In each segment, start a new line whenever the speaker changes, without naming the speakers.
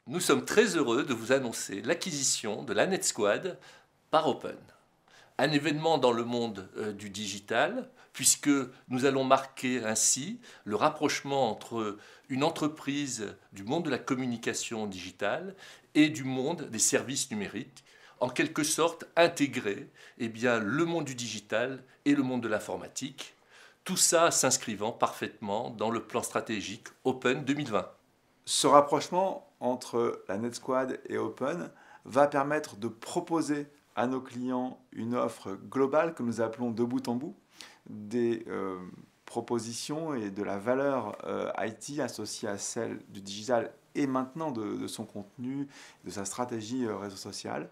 Nous sommes très heureux de vous annoncer l'acquisition de la NetSquad par Open. Un événement dans le monde du digital, puisque nous allons marquer ainsi le rapprochement entre une entreprise du monde de la communication digitale et du monde des services numériques, en quelque sorte intégrer le monde du digital et le monde de l'informatique, tout ça s'inscrivant parfaitement dans le plan stratégique Open 2020.
Ce rapprochement entre la NetSquad et Open va permettre de proposer à nos clients une offre globale que nous appelons de bout en bout, des propositions et de la valeur IT associée à celle du digital et maintenant de son contenu, de sa stratégie réseau social.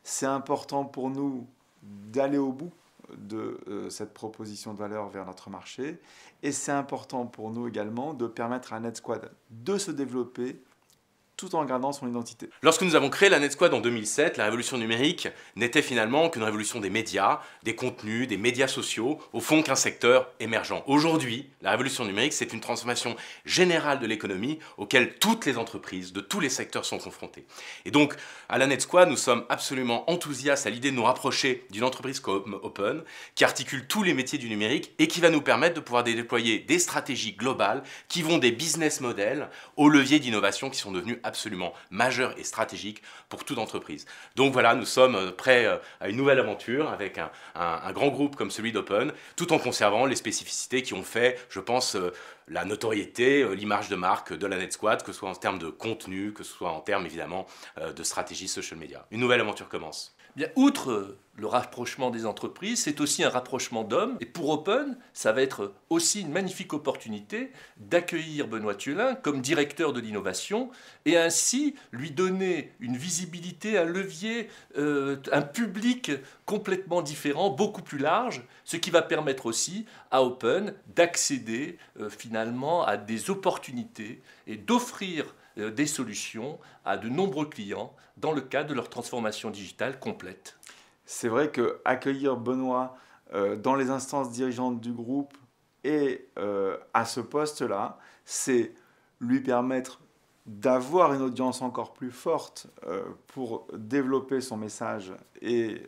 C'est important pour nous d'aller au bout de cette proposition de valeur vers notre marché. Et c'est important pour nous également de permettre à NetSquad de se développer tout en gardant son identité.
Lorsque nous avons créé la NetSquad en 2007, la révolution numérique n'était finalement qu'une révolution des médias, des contenus, des médias sociaux, au fond qu'un secteur émergent. Aujourd'hui, la révolution numérique, c'est une transformation générale de l'économie auquel toutes les entreprises de tous les secteurs sont confrontées. Et donc, à la NetSquad, nous sommes absolument enthousiastes à l'idée de nous rapprocher d'une entreprise comme Open, qui articule tous les métiers du numérique et qui va nous permettre de pouvoir déployer des stratégies globales qui vont des business models aux leviers d'innovation qui sont devenus absolument majeur et stratégique pour toute entreprise. Donc voilà, nous sommes prêts à une nouvelle aventure avec un grand groupe comme celui d'Open, tout en conservant les spécificités qui ont fait, je pense, la notoriété, l'image de marque de la NetSquad, que ce soit en termes de contenu, que ce soit en termes évidemment de stratégie social media. Une nouvelle aventure commence.
Bien, outre le rapprochement des entreprises, c'est aussi un rapprochement d'hommes. Et pour Open, ça va être aussi une magnifique opportunité d'accueillir Benoît Thielin comme directeur de l'innovation et ainsi lui donner une visibilité, un levier, un public complètement différent, beaucoup plus large, ce qui va permettre aussi à Open d'accéder finalement à des opportunités et d'offrir des solutions à de nombreux clients dans le cadre de leur transformation digitale complète.
C'est vrai qu'accueillir Benoît dans les instances dirigeantes du groupe et à ce poste-là, c'est lui permettre d'avoir une audience encore plus forte pour développer son message et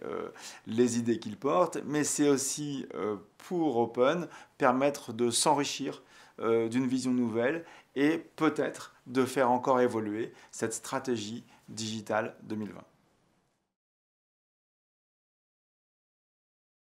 les idées qu'il porte, mais c'est aussi pour Open permettre de s'enrichir d'une vision nouvelle et peut-être de faire encore évoluer cette stratégie digitale 2020.